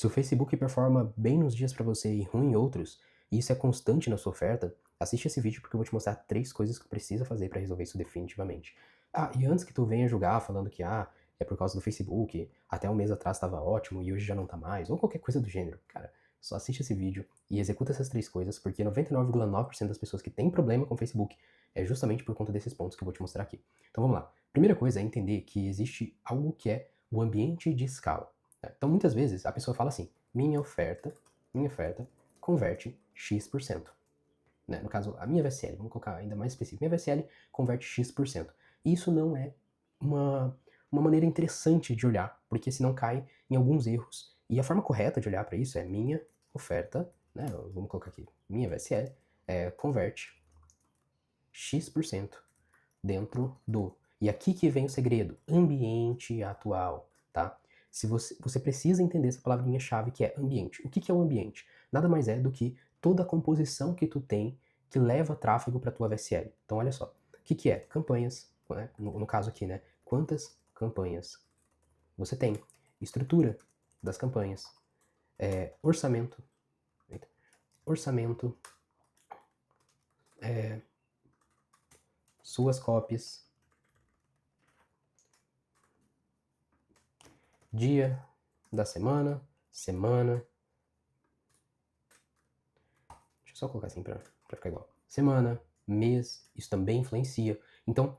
Se o Facebook performa bem nos dias pra você e ruim em outros, e isso é constante na sua oferta, assiste esse vídeo porque eu vou te mostrar 3 coisas que tu precisa fazer pra resolver isso definitivamente. Ah, e antes que tu venha julgar falando que, é por causa do Facebook, até um mês atrás estava ótimo e hoje já não tá mais, ou qualquer coisa do gênero, cara, só assiste esse vídeo e executa essas 3 coisas, porque 99,9% das pessoas que têm problema com o Facebook é justamente por conta desses pontos que eu vou te mostrar aqui. Então vamos lá. Primeira coisa é entender que existe algo que é o ambiente de escala. Então, muitas vezes, a pessoa fala assim: minha oferta converte X%. Né? No caso, a minha VSL, vamos colocar ainda mais específico, minha VSL converte X%. Isso não é uma maneira interessante de olhar, porque senão cai em alguns erros. E a forma correta de olhar para isso é minha oferta, né? Vamos colocar aqui, minha VSL, converte X% dentro do. E aqui que vem o segredo, ambiente atual, tá? Se você precisa entender essa palavrinha-chave que é ambiente. O que que é o ambiente? Nada mais é do que toda a composição que tu tem que leva tráfego para tua VSL. Então olha só, o que que é? Campanhas, né? No caso aqui, né? Quantas campanhas você tem? Estrutura das campanhas, orçamento, orçamento, suas copies, dia da semana, semana. Deixa eu só colocar assim pra ficar igual. Semana, mês, isso também influencia. Então,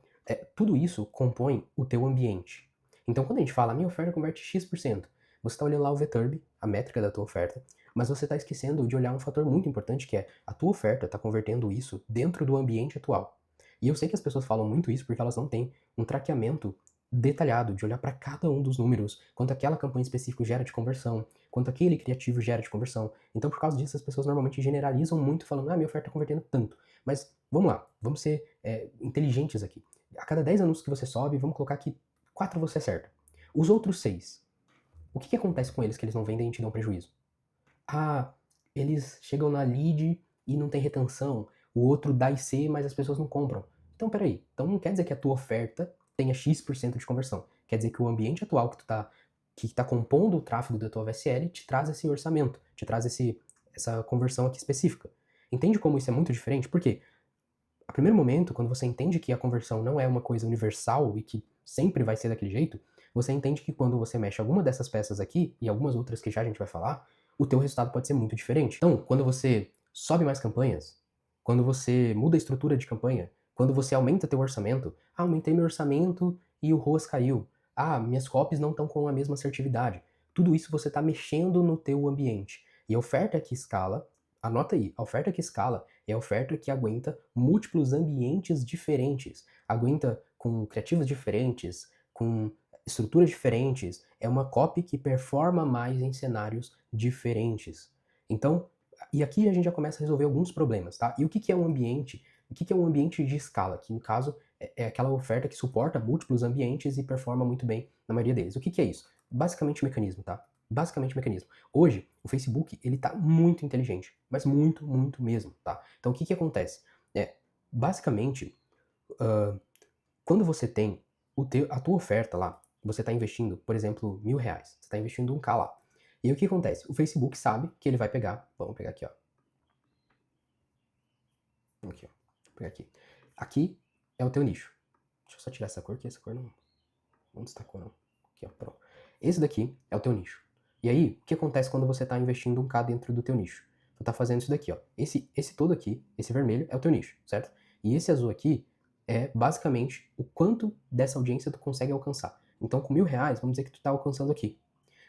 tudo isso compõe o teu ambiente. Então, quando a gente fala, a minha oferta converte X%, você está olhando lá o VTurb, a métrica da tua oferta, mas você está esquecendo de olhar um fator muito importante que é a tua oferta está convertendo isso dentro do ambiente atual. E eu sei que as pessoas falam muito isso porque elas não têm um traqueamento detalhado de olhar para cada um dos números, quanto aquela campanha específica gera de conversão, quanto aquele criativo gera de conversão. Então, por causa disso, as pessoas normalmente generalizam muito, falando, minha oferta está convertendo tanto. Mas vamos lá, vamos ser inteligentes aqui. A cada 10 anúncios que você sobe, vamos colocar que 4 você acerta. Os outros 6, o que acontece com eles que eles não vendem e te dão prejuízo? Ah, eles chegam na lead e não tem retenção. O outro dá IC, mas as pessoas não compram. Então, peraí. Então não quer dizer que a tua oferta tenha X% de conversão. Quer dizer que o ambiente atual que tá compondo o tráfego da tua VSL te traz esse orçamento, te traz essa conversão aqui específica. Entende como isso é muito diferente? Por quê? A primeiro momento, quando você entende que a conversão não é uma coisa universal e que sempre vai ser daquele jeito, você entende que quando você mexe alguma dessas peças aqui, e algumas outras que já a gente vai falar, o teu resultado pode ser muito diferente. Então, quando você sobe mais campanhas, quando você muda a estrutura de campanha, quando você aumenta teu orçamento, aumentei meu orçamento e o ROAS caiu. Minhas copies não estão com a mesma assertividade. Tudo isso você está mexendo no teu ambiente. E a oferta que escala, anota aí, a oferta que escala é a oferta que aguenta múltiplos ambientes diferentes, aguenta com criativos diferentes, com estruturas diferentes, é uma copy que performa mais em cenários diferentes. Então, e aqui a gente já começa a resolver alguns problemas, tá? E o que é um ambiente? O que é um ambiente de escala? Que no caso é aquela oferta que suporta múltiplos ambientes e performa muito bem na maioria deles. O que é isso? Basicamente mecanismo, tá? Basicamente mecanismo. Hoje, o Facebook, ele tá muito inteligente, mas muito, muito mesmo, tá? Então, o que acontece? Basicamente, quando você tem a tua oferta lá, você está investindo, por exemplo, R$ 1.000, você está investindo 1K lá. E aí o que acontece? O Facebook sabe que ele vai pegar, vamos pegar aqui, ó. Aqui, ó. Vou pegar aqui. Aqui é o teu nicho. Deixa eu só tirar essa cor, que essa cor não destacou, não. Aqui, ó, pronto. Esse daqui é o teu nicho. E aí, o que acontece quando você está investindo 1K dentro do teu nicho? Você está fazendo isso daqui, ó. Esse todo aqui, esse vermelho, é o teu nicho, certo? E esse azul aqui é basicamente o quanto dessa audiência tu consegue alcançar. Então, com R$ 1.000, vamos dizer que tu está alcançando aqui.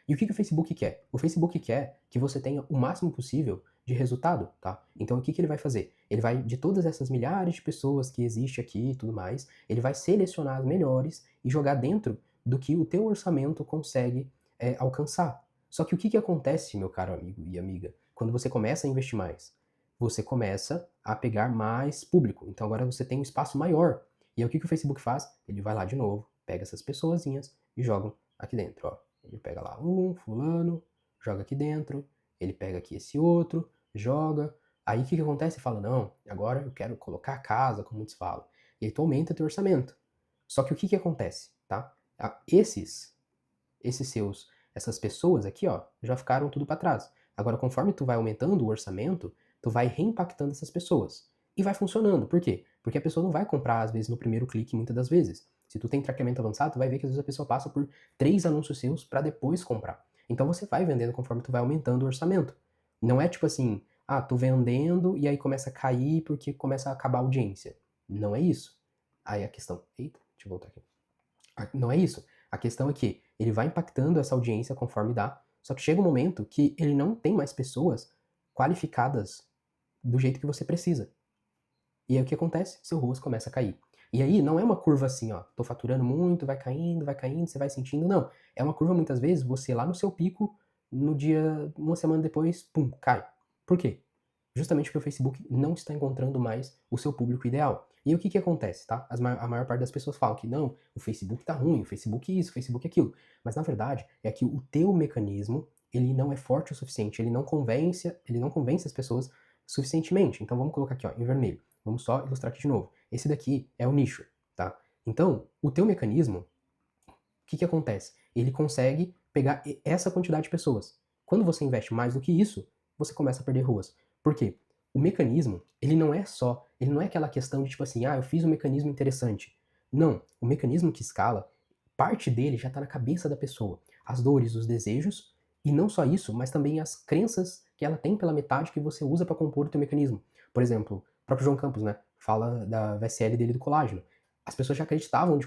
E o que o Facebook quer? O Facebook quer que você tenha o máximo possível de resultado, tá? Então o que ele vai fazer? Ele vai, de todas essas milhares de pessoas que existem aqui e tudo mais, ele vai selecionar as melhores e jogar dentro do que o teu orçamento consegue alcançar. Só que o que acontece, meu caro amigo e amiga, quando você começa a investir mais? Você começa a pegar mais público. Então agora você tem um espaço maior. E aí o que o Facebook faz? Ele vai lá de novo, pega essas pessoazinhas e joga aqui dentro, ó. Ele pega lá fulano, joga aqui dentro, ele pega aqui esse outro, joga. Aí o que acontece? Fala, não, agora eu quero colocar a casa, como muitos falam. E aí tu aumenta teu orçamento. Só que o que acontece, tá? Esses seus essas pessoas aqui, ó, já ficaram tudo para trás. Agora, conforme tu vai aumentando o orçamento, tu vai reimpactando essas pessoas. E vai funcionando. Por quê? Porque a pessoa não vai comprar, às vezes, no primeiro clique, muitas das vezes. Se tu tem traqueamento avançado, tu vai ver que às vezes a pessoa passa por 3 anúncios seus para depois comprar. Então você vai vendendo conforme tu vai aumentando o orçamento. Não é tipo assim, tô vendendo e aí começa a cair porque começa a acabar a audiência. Não é isso. Aí a questão. Eita, deixa eu voltar aqui. Não é isso. A questão é que ele vai impactando essa audiência conforme dá, só que chega um momento que ele não tem mais pessoas qualificadas do jeito que você precisa. E aí o que acontece? Seu ROAS começa a cair. E aí não é uma curva assim, ó, tô faturando muito, vai caindo, você vai sentindo, não. É uma curva muitas vezes, você lá no seu pico, no dia, uma semana depois, pum, cai. Por quê? Justamente porque o Facebook não está encontrando mais o seu público ideal. E o que acontece, tá? A maior parte das pessoas falam que não, o Facebook tá ruim, o Facebook isso, o Facebook aquilo. Mas na verdade é que o teu mecanismo, ele não é forte o suficiente, ele não convence as pessoas suficientemente. Então vamos colocar aqui, ó, em vermelho. Vamos só ilustrar aqui de novo. Esse daqui é o nicho, tá? Então, o teu mecanismo, o que acontece? Ele consegue pegar essa quantidade de pessoas. Quando você investe mais do que isso, você começa a perder ruas. Por quê? O mecanismo, ele não é aquela questão de tipo assim, eu fiz um mecanismo interessante. Não, o mecanismo que escala, parte dele já está na cabeça da pessoa. As dores, os desejos, e não só isso, mas também as crenças que ela tem pela metade que você usa para compor o teu mecanismo. Por exemplo, o próprio João Campos, né, fala da VSL dele do colágeno. As pessoas já acreditavam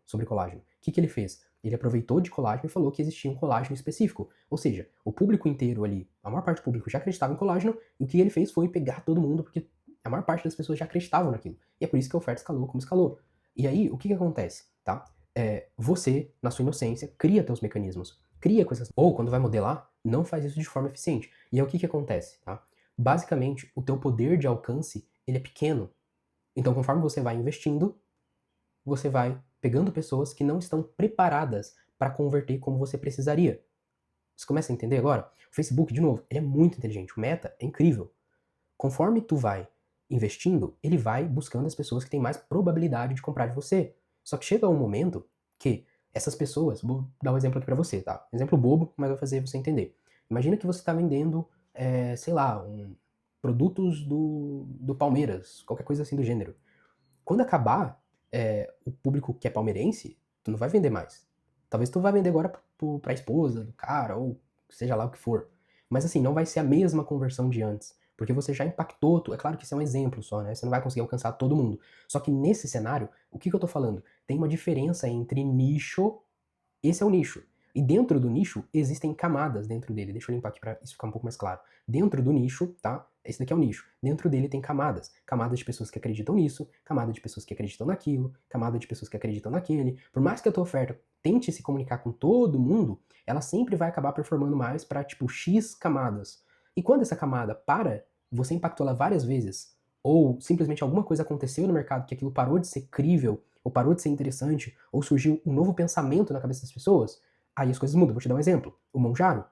sobre colágeno. O que ele fez? Ele aproveitou de colágeno e falou que existia um colágeno específico. Ou seja, o público inteiro ali, a maior parte do público já acreditava em colágeno, e o que ele fez foi pegar todo mundo, porque a maior parte das pessoas já acreditavam naquilo. E é por isso que a oferta escalou como escalou. E aí, o que acontece, tá? Você, na sua inocência, cria teus mecanismos. Cria coisas. Ou, quando vai modelar, não faz isso de forma eficiente. E aí, o que acontece, tá? Basicamente, o teu poder de alcance, ele é pequeno. Então, conforme você vai investindo, você vai pegando pessoas que não estão preparadas para converter como você precisaria. Você começa a entender agora? O Facebook, de novo, ele é muito inteligente. O Meta é incrível. Conforme tu vai investindo, ele vai buscando as pessoas que têm mais probabilidade de comprar de você. Só que chega um momento que essas pessoas, vou dar um exemplo aqui para você, tá? Um exemplo bobo, mas vai fazer você entender. Imagina que você está vendendo, sei lá, produtos do Palmeiras, qualquer coisa assim do gênero. Quando acabar o público que é palmeirense, tu não vai vender mais. Talvez tu vá vender agora pra esposa do cara, ou seja lá o que for. Mas assim, não vai ser a mesma conversão de antes. Porque você já impactou, é claro que isso é um exemplo só, né? Você não vai conseguir alcançar todo mundo. Só que nesse cenário, o que eu tô falando? Tem uma diferença entre nicho, esse é o nicho. E dentro do nicho, existem camadas dentro dele. Deixa eu limpar aqui pra isso ficar um pouco mais claro. Dentro do nicho, tá? Esse daqui é o nicho. Dentro dele tem camadas. Camadas de pessoas que acreditam nisso, camada de pessoas que acreditam naquilo, camada de pessoas que acreditam naquele. Por mais que a tua oferta tente se comunicar com todo mundo, ela sempre vai acabar performando mais para tipo X camadas. E quando essa camada para, você impactou ela várias vezes, ou simplesmente alguma coisa aconteceu no mercado que aquilo parou de ser crível, ou parou de ser interessante, ou surgiu um novo pensamento na cabeça das pessoas, aí as coisas mudam. Vou te dar um exemplo. O Monjaro.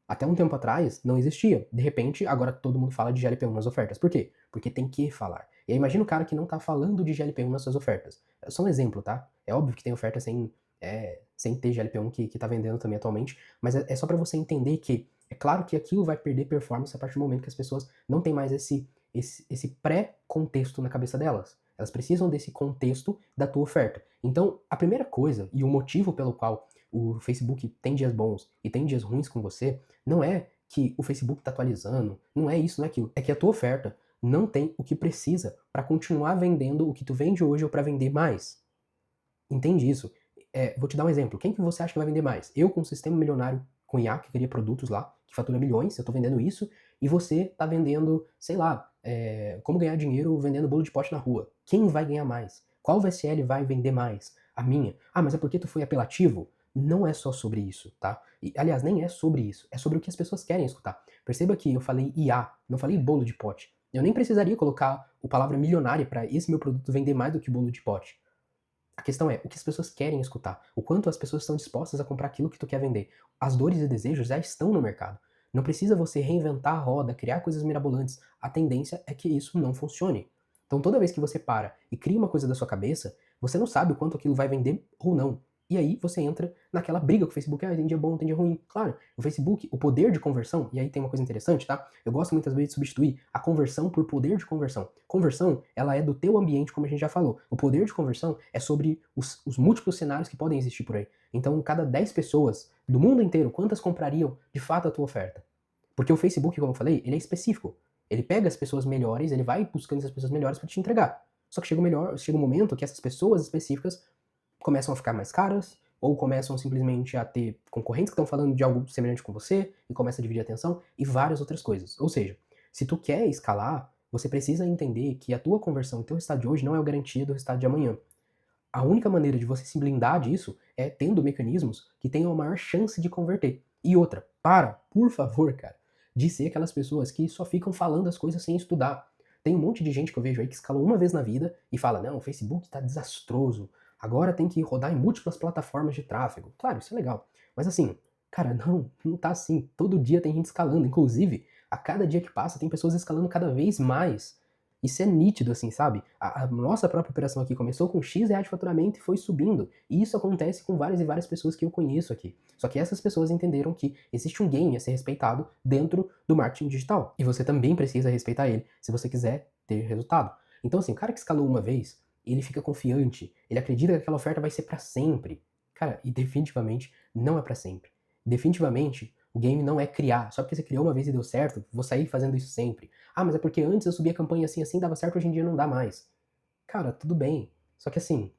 Até um tempo atrás não existia. De repente, agora todo mundo fala de GLP-1 nas ofertas. Por quê? Porque tem que falar. E aí imagina o cara que não tá falando de GLP-1 nas suas ofertas. É só um exemplo, tá? É óbvio que tem oferta sem ter GLP-1 que tá vendendo também atualmente, mas é só para você entender que é claro que aquilo vai perder performance a partir do momento que as pessoas não têm mais esse pré-contexto na cabeça delas. Elas precisam desse contexto da tua oferta. Então, a primeira coisa e o motivo pelo qual o Facebook tem dias bons e tem dias ruins com você, não é que o Facebook está atualizando, não é isso, não é aquilo. É que a tua oferta não tem o que precisa para continuar vendendo o que tu vende hoje ou para vender mais. Entende isso? Vou te dar um exemplo. Quem que você acha que vai vender mais? Eu com um sistema milionário com IA, que cria produtos lá, que fatura milhões, eu tô vendendo isso, e você tá vendendo, sei lá, como ganhar dinheiro vendendo bolo de pote na rua. Quem vai ganhar mais? Qual VSL vai vender mais? A minha. Mas é porque tu foi apelativo? Não é só sobre isso, tá? E, aliás, nem é sobre isso. É sobre o que as pessoas querem escutar. Perceba que eu falei IA, não falei bolo de pote. Eu nem precisaria colocar a palavra milionária para esse meu produto vender mais do que bolo de pote. A questão é o que as pessoas querem escutar, o quanto as pessoas estão dispostas a comprar aquilo que tu quer vender. As dores e desejos já estão no mercado. Não precisa você reinventar a roda, criar coisas mirabolantes. A tendência é que isso não funcione. Então toda vez que você para e cria uma coisa da sua cabeça, você não sabe o quanto aquilo vai vender ou não. E aí você entra naquela briga com o Facebook, tem dia bom, tem dia ruim. Claro, o Facebook, o poder de conversão, e aí tem uma coisa interessante, tá? Eu gosto muitas vezes de substituir a conversão por poder de conversão. Conversão, ela é do teu ambiente, como a gente já falou. O poder de conversão é sobre os múltiplos cenários que podem existir por aí. Então, cada 10 pessoas do mundo inteiro, quantas comprariam de fato a tua oferta? Porque o Facebook, como eu falei, ele é específico. Ele pega as pessoas melhores, ele vai buscando essas pessoas melhores para te entregar. Só que chega um momento que essas pessoas específicas começam a ficar mais caras, ou começam simplesmente a ter concorrentes que estão falando de algo semelhante com você, e começa a dividir a atenção, e várias outras coisas. Ou seja, se tu quer escalar, você precisa entender que a tua conversão, o teu resultado de hoje não é a garantia do resultado de amanhã. A única maneira de você se blindar disso é tendo mecanismos que tenham a maior chance de converter. E outra, por favor, cara, de ser aquelas pessoas que só ficam falando as coisas sem estudar. Tem um monte de gente que eu vejo aí que escalou uma vez na vida e fala, não, o Facebook tá desastroso, agora tem que rodar em múltiplas plataformas de tráfego. Claro, isso é legal. Mas assim, cara, não tá assim. Todo dia tem gente escalando. Inclusive, a cada dia que passa, tem pessoas escalando cada vez mais. Isso é nítido, assim, sabe? A nossa própria operação aqui começou com X reais de faturamento e foi subindo. E isso acontece com várias e várias pessoas que eu conheço aqui. Só que essas pessoas entenderam que existe um game a ser respeitado dentro do marketing digital. E você também precisa respeitar ele se você quiser ter resultado. Então, assim, o cara que escalou uma vez, ele fica confiante, ele acredita que aquela oferta vai ser para sempre. Cara, e definitivamente não é para sempre. Definitivamente, o game não é criar. Só porque você criou uma vez e deu certo, vou sair fazendo isso sempre. Ah, mas é porque antes eu subia a campanha assim, assim, dava certo, hoje em dia não dá mais. Cara, tudo bem. Só que assim,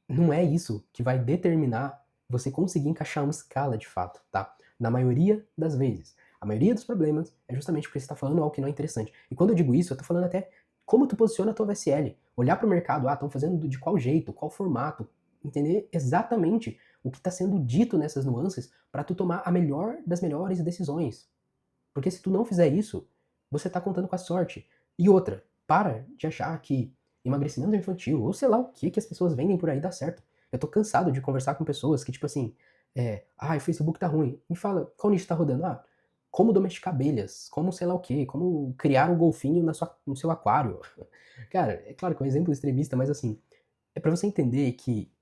não é isso que vai determinar você conseguir encaixar uma escala de fato, tá? Na maioria das vezes. A maioria dos problemas é justamente porque você está falando algo que não é interessante. E quando eu digo isso, eu tô falando até como tu posiciona a tua VSL. Olhar para o mercado, estão fazendo de qual jeito, qual formato. Entender exatamente o que está sendo dito nessas nuances para tu tomar a melhor das melhores decisões. Porque se tu não fizer isso, você tá contando com a sorte. E outra, para de achar que emagrecimento infantil, ou sei lá o que as pessoas vendem por aí dá certo. Eu tô cansado de conversar com pessoas que, tipo assim, o Facebook tá ruim. Me fala, qual nicho tá rodando? Ah, como domesticar abelhas, como sei lá o que, como criar um golfinho no seu aquário. Cara, é claro que é um exemplo extremista, mas assim, é pra você entender que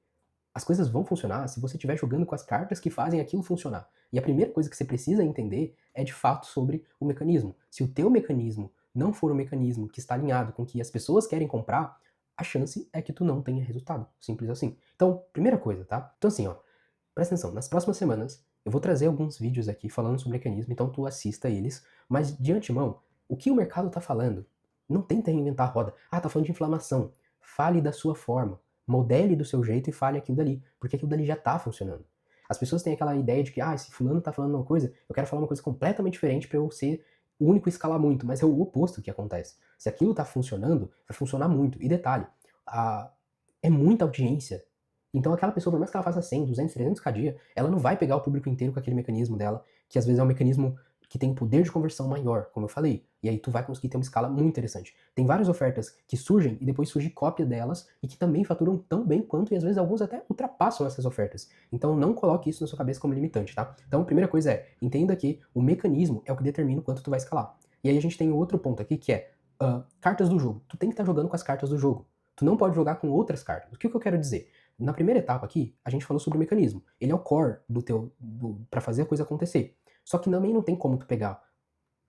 as coisas vão funcionar se você estiver jogando com as cartas que fazem aquilo funcionar. E a primeira coisa que você precisa entender é de fato sobre o mecanismo. Se o teu mecanismo não for um mecanismo que está alinhado com o que as pessoas querem comprar, a chance é que tu não tenha resultado. Simples assim. Então, primeira coisa, tá? Então assim, ó, presta atenção, nas próximas semanas eu vou trazer alguns vídeos aqui falando sobre mecanismo, então tu assista eles, mas de antemão, o que o mercado tá falando? Não tenta reinventar a roda. Ah, tá falando de inflamação. Fale da sua forma. Modele do seu jeito e fale aquilo dali, porque aquilo dali já tá funcionando. As pessoas têm aquela ideia de que, se fulano tá falando uma coisa, eu quero falar uma coisa completamente diferente para eu ser o único e escalar muito, mas é o oposto que acontece. Se aquilo tá funcionando, vai funcionar muito. E detalhe, é muita audiência. Então aquela pessoa, por mais que ela faça 100, 200, 300 dia, ela não vai pegar o público inteiro com aquele mecanismo dela, que às vezes é um mecanismo que tem poder de conversão maior, como eu falei. E aí tu vai conseguir ter uma escala muito interessante. Tem várias ofertas que surgem e depois surge cópia delas e que também faturam tão bem quanto, e às vezes alguns até ultrapassam essas ofertas. Então não coloque isso na sua cabeça como limitante, tá? Então a primeira coisa é, entenda que o mecanismo é o que determina o quanto tu vai escalar. E aí a gente tem outro ponto aqui que é cartas do jogo. Tu tem que estar jogando com as cartas do jogo. Tu não pode jogar com outras cartas. O que eu quero dizer? Na primeira etapa aqui, a gente falou sobre o mecanismo. Ele é o core para fazer a coisa acontecer. Só que também não tem como tu pegar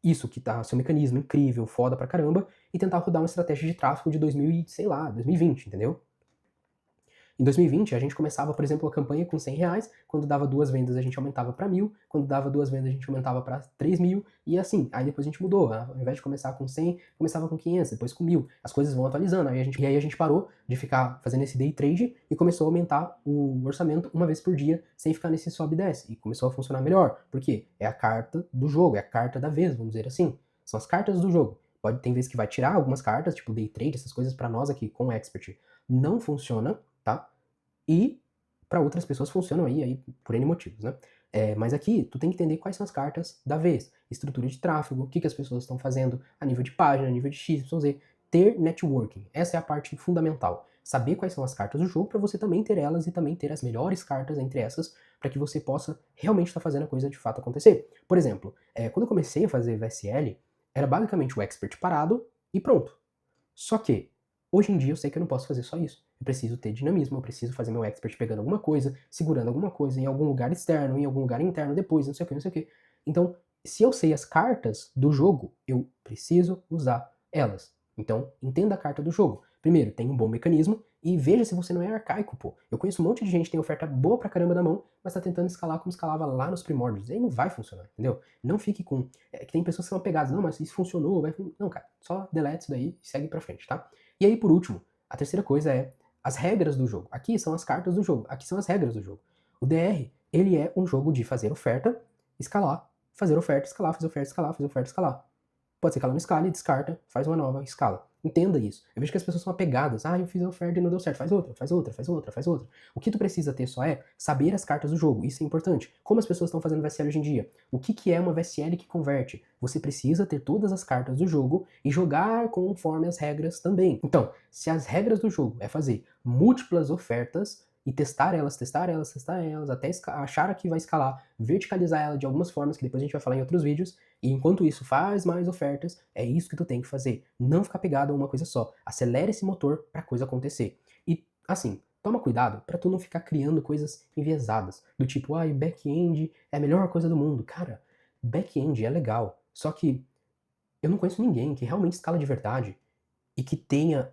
isso que tá seu mecanismo incrível, foda pra caramba, e tentar rodar uma estratégia de tráfego de 2020, entendeu? Em 2020, a gente começava, por exemplo, a campanha com 100 reais, quando dava 2 vendas a gente aumentava para 1.000, quando dava 2 vendas a gente aumentava para 3.000, e assim, aí depois a gente mudou, ao invés de começar com 100, começava com 500, depois com 1.000, as coisas vão atualizando, e aí a gente parou de ficar fazendo esse day trade e começou a aumentar o orçamento uma vez por dia, sem ficar nesse sobe e desce, e começou a funcionar melhor, porque é a carta do jogo, é a carta da vez, vamos dizer assim, são as cartas do jogo. Tem vezes que vai tirar algumas cartas, tipo day trade, essas coisas para nós aqui com expert não funciona, tá? E para outras pessoas funcionam aí por N motivos, né? Mas aqui tu tem que entender quais são as cartas da vez. Estrutura de tráfego, o que as pessoas estão fazendo a nível de página, a nível de X, Y, Z. Ter networking, essa é a parte fundamental. Saber quais são as cartas do jogo para você também ter elas e também ter as melhores cartas entre essas para que você possa realmente estar fazendo a coisa de fato acontecer. Por exemplo, quando eu comecei a fazer VSL, era basicamente o expert parado e pronto. Só que, hoje em dia eu sei que eu não posso fazer só isso. eu preciso ter dinamismo, eu preciso fazer meu expert pegando alguma coisa, segurando alguma coisa em algum lugar externo, em algum lugar interno depois, não sei o que, não sei o que. Então, se eu sei as cartas do jogo, eu preciso usar elas. Então, entenda a carta do jogo. Primeiro, tem um bom mecanismo e veja se você não é arcaico, pô. Eu conheço um monte de gente que tem oferta boa pra caramba na mão, mas tá tentando escalar como escalava lá nos primórdios. E aí não vai funcionar, entendeu? Não fique com... que tem pessoas que são apegadas, não, mas isso funcionou, vai... Não, cara, só delete isso daí e segue pra frente, tá? E aí, por último, a terceira coisa é as regras do jogo. Aqui são as cartas do jogo, aqui são as regras do jogo. O DR, ele é um jogo de fazer oferta, escalar, fazer oferta, escalar, fazer oferta, escalar, fazer oferta, escalar. Pode ser que ela não escale, descarta, faz uma nova, escala. Entenda isso. Eu vejo que as pessoas são apegadas. Ah, eu fiz a oferta e não deu certo. Faz outra, faz outra, faz outra, faz outra. O que tu precisa ter só é saber as cartas do jogo. Isso é importante. Como as pessoas estão fazendo VSL hoje em dia? O que é uma VSL que converte? Você precisa ter todas as cartas do jogo e jogar conforme as regras também. Então, se as regras do jogo é fazer múltiplas ofertas e testar elas, até achar a que vai escalar, verticalizar ela de algumas formas, que depois a gente vai falar em outros vídeos, e enquanto isso faz mais ofertas, é isso que tu tem que fazer. Não ficar pegado a uma coisa só. Acelera esse motor pra coisa acontecer. E, assim, toma cuidado pra tu não ficar criando coisas enviesadas. Do tipo, ah, back-end é a melhor coisa do mundo. Cara, back-end é legal. Só que eu não conheço ninguém que realmente escala de verdade e que tenha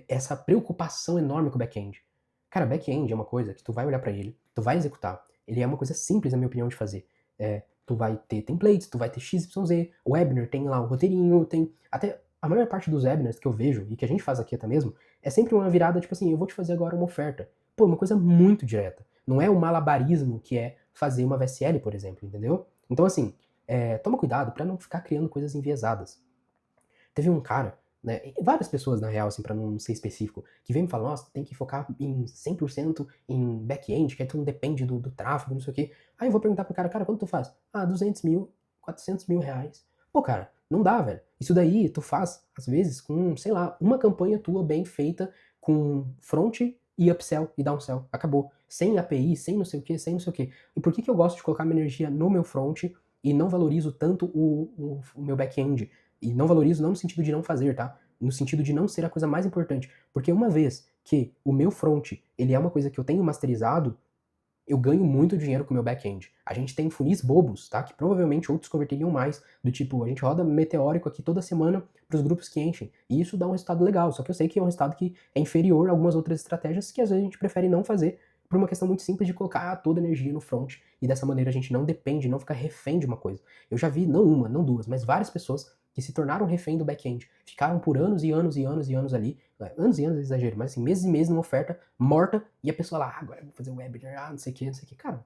essa preocupação enorme com o back-end. Cara, back-end é uma coisa que tu vai olhar pra ele, tu vai executar. Ele é uma coisa simples, na minha opinião, de fazer. Tu vai ter templates, tu vai ter XYZ, o webinar tem lá o roteirinho, tem... Até a maior parte dos webinars que eu vejo, e que a gente faz aqui até mesmo, é sempre uma virada, tipo assim, eu vou te fazer agora uma oferta. Pô, uma coisa muito direta. Não é o malabarismo que é fazer uma VSL, por exemplo, entendeu? Então, assim, toma cuidado pra não ficar criando coisas enviesadas. Teve um cara, né, e várias pessoas na real, assim, pra não ser específico, que vem me falar, nossa, tem que focar em 100% em back-end, que aí tu não depende do tráfego, não sei o quê. Aí eu vou perguntar pro cara, quanto tu faz? Ah, 200 mil, 400 mil reais. Pô, cara, não dá, velho. Isso daí tu faz, às vezes, com, sei lá, uma campanha tua bem feita, com front e upsell e downsell. Acabou. Sem API, sem não sei o que, sem não sei o que. E por que eu gosto de colocar minha energia no meu front e não valorizo tanto o meu back-end? E não valorizo não no sentido de não fazer, tá? No sentido de não ser a coisa mais importante. Porque uma vez que o meu front, ele é uma coisa que eu tenho masterizado, eu ganho muito dinheiro com o meu back-end. A gente tem funis bobos, tá? Que provavelmente outros converteriam mais. Do tipo, a gente roda meteórico aqui toda semana pros grupos que enchem. E isso dá um resultado legal. Só que eu sei que é um resultado que é inferior a algumas outras estratégias que às vezes a gente prefere não fazer por uma questão muito simples de colocar toda a energia no front. E dessa maneira a gente não depende, não fica refém de uma coisa. Eu já vi, não uma, não duas, mas várias pessoas que se tornaram refém do back-end. Ficaram por anos e anos e anos e anos ali. Anos e anos é exagero, mas assim, meses e meses numa oferta morta, e a pessoa lá, agora eu vou fazer o webinar, não sei o que, não sei o que. Cara,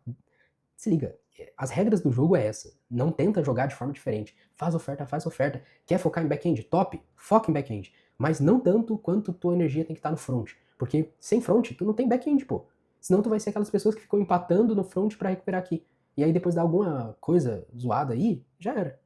se liga, as regras do jogo é essa. Não tenta jogar de forma diferente. Faz oferta, faz oferta. Quer focar em back-end? Top, foca em back-end. Mas não tanto quanto tua energia tem que estar no front. Porque sem front, tu não tem back-end, pô. Senão tu vai ser aquelas pessoas que ficam empatando no front pra recuperar aqui. E aí depois dá alguma coisa zoada aí, já era.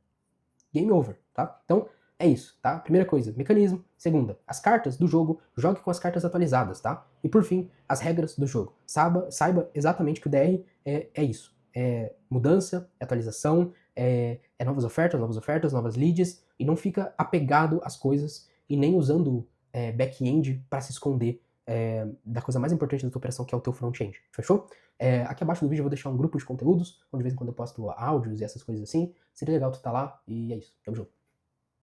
Game over, tá? Então, é isso, tá? Primeira coisa, mecanismo. Segunda, as cartas do jogo, jogue com as cartas atualizadas, tá? E por fim, as regras do jogo. Saiba exatamente que o DR é isso. É mudança, é atualização, é novas ofertas, novas leads, e não fica apegado às coisas e nem usando back-end para se esconder da coisa mais importante da tua operação, que é o teu front-end. Fechou? Aqui abaixo do vídeo eu vou deixar um grupo de conteúdos, onde de vez em quando eu posto áudios e essas coisas assim. Seria legal tu estar lá, e é isso. Tamo junto.